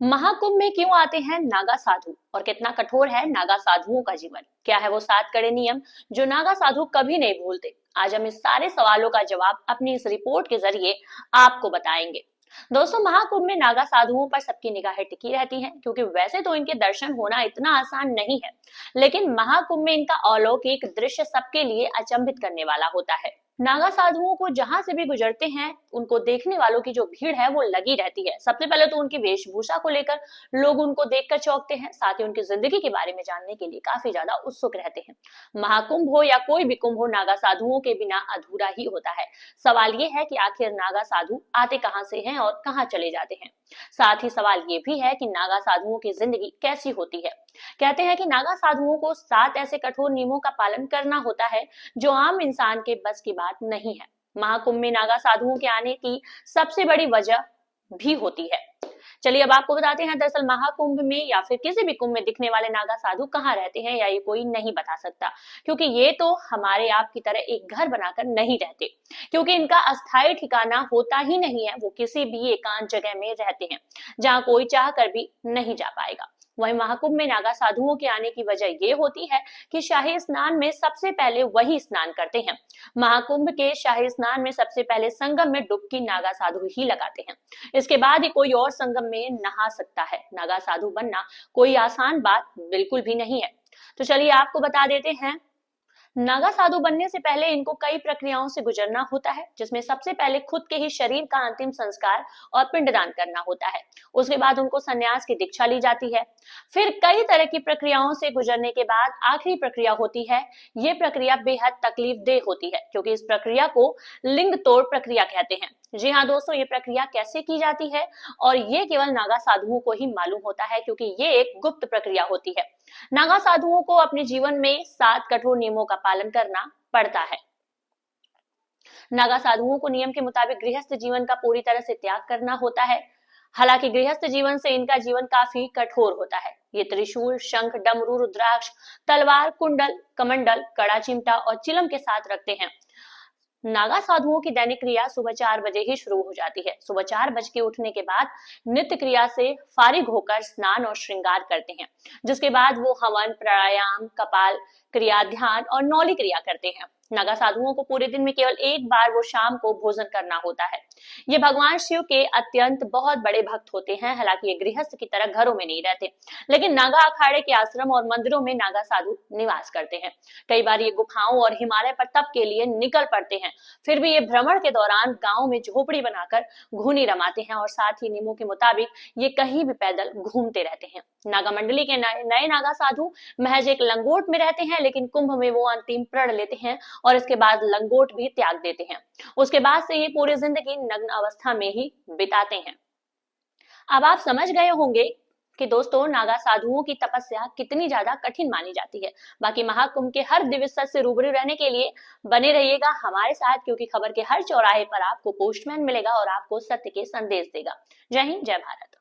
महाकुंभ में क्यों आते हैं नागा साधु और कितना कठोर है नागा साधुओं का जीवन? क्या है वो 7 कड़े नियम जो नागा साधु कभी नहीं भूलते? आज हम इस सारे सवालों का जवाब अपनी इस रिपोर्ट के जरिए आपको बताएंगे। दोस्तों, महाकुंभ में नागा साधुओं पर सबकी निगाहें टिकी रहती हैं क्योंकि वैसे तो इनके दर्शन होना इतना आसान नहीं है, लेकिन महाकुंभ में इनका अलौकिक दृश्य सबके लिए अचंभित करने वाला होता है। नागा साधुओं को जहां से भी गुजरते हैं, उनको देखने वालों की जो भीड़ है वो लगी रहती है। सबसे पहले तो उनकी वेशभूषा को लेकर लोग उनको देखकर चौंकते हैं, साथ ही उनकी जिंदगी के बारे में जानने के लिए काफी ज्यादा उत्सुक रहते हैं। महाकुंभ हो या कोई भी कुंभ हो, नागा साधुओं के बिना अधूरा ही होता है। सवाल ये है कि आखिर नागा साधु आते कहां से हैं और कहां चले जाते हैं। साथ ही सवाल ये भी है कि नागा साधुओं की जिंदगी कैसी होती है। कहते हैं कि नागा साधुओं को 7 ऐसे कठोर नियमों का पालन करना होता है जो आम इंसान के बस की बात नहीं है। महाकुंभ में नागा साधुओं के आने की सबसे बड़ी वजह भी होती है। चलिए अब आपको बताते हैं, दरअसल महाकुंभ में या फिर किसी भी कुंभ में दिखने वाले नागा साधु कहाँ रहते हैं, या ये कोई नहीं बता सकता, क्योंकि ये तो हमारे आप की तरह एक घर बनाकर नहीं रहते, क्योंकि इनका अस्थायी ठिकाना होता ही नहीं है। वो किसी भी एकांत जगह में रहते हैं जहां कोई चाह कर भी नहीं जा पाएगा। वहीं महाकुंभ में नागा साधुओं के आने की वजह ये होती है कि शाही स्नान में सबसे पहले वही स्नान करते हैं। महाकुंभ के शाही स्नान में सबसे पहले संगम में डुबकी नागा साधु ही लगाते हैं। इसके बाद ही कोई और संगम में नहा सकता है। नागा साधु बनना कोई आसान बात बिल्कुल भी नहीं है। तो चलिए आपको बता देते हैं, नागा साधु बनने से पहले इनको कई प्रक्रियाओं से गुजरना होता है, जिसमें सबसे पहले खुद के ही शरीर का अंतिम संस्कार और पिंडदान करना होता है। उसके बाद उनको संन्यास की दीक्षा ली जाती है। फिर कई तरह की प्रक्रियाओं से गुजरने के बाद आखिरी प्रक्रिया होती है। ये प्रक्रिया बेहद तकलीफदेह होती है, क्योंकि इस प्रक्रिया को लिंग तोड़ प्रक्रिया कहते हैं। जी हाँ दोस्तों, ये प्रक्रिया कैसे की जाती है और ये केवल नागा साधुओं को ही मालूम होता है, क्योंकि ये एक गुप्त प्रक्रिया होती है। नागा साधुओं को अपने जीवन में 7 कठोर नियमों का पालन करना पड़ता है। नागा साधुओं को नियम के मुताबिक गृहस्थ जीवन का पूरी तरह से त्याग करना होता है। हालांकि गृहस्थ जीवन से इनका जीवन काफी कठोर होता है। ये त्रिशूल, शंख, डमरू, रुद्राक्ष, तलवार, कुंडल, कमंडल, कड़ा चिमटा और चिलम के साथ रखते हैं। नागा साधुओं की दैनिक क्रिया सुबह 4 बजे ही शुरू हो जाती है। सुबह 4 बज के उठने के बाद नित्य क्रिया से फारिग होकर स्नान और श्रृंगार करते हैं, जिसके बाद वो हवन, प्राणायाम, कपाल क्रिया, ध्यान और नौली क्रिया करते हैं। नागा साधुओं को पूरे दिन में केवल एक बार वो शाम को भोजन करना होता है। ये भगवान शिव के अत्यंत बहुत बड़े भक्त होते हैं। हालांकि ये गृहस्थ की तरह घरों में नहीं रहते, लेकिन नागा अखाड़े के आश्रम और मंदिरों में नागा साधु निवास करते हैं। कई बार ये गुफाओं और हिमालय पर तप के लिए निकल पड़ते हैं। फिर भी ये भ्रमण के दौरान गांव में झोपड़ी बनाकर घूनी रमाते हैं और साथ ही नियमों के मुताबिक ये कहीं भी पैदल घूमते रहते हैं। नागा मंडली के नए नागा साधु महज एक लंगोट में रहते हैं, लेकिन कुंभ में वो अंतिम प्रण लेते हैं और इसके बाद लंगोट भी त्याग देते हैं। उसके बाद से ये पूरी जिंदगी नग्न अवस्था में ही बिताते हैं। अब आप समझ गए होंगे कि दोस्तों, नागा साधुओं की तपस्या कितनी ज्यादा कठिन मानी जाती है। बाकी महाकुंभ के हर दिव्य सत्य से रूबरू रहने के लिए बने रहिएगा हमारे साथ, क्योंकि खबर के हर चौराहे पर आपको पोस्टमैन मिलेगा और आपको सत्य के संदेश देगा। जय हिंद, जय भारत।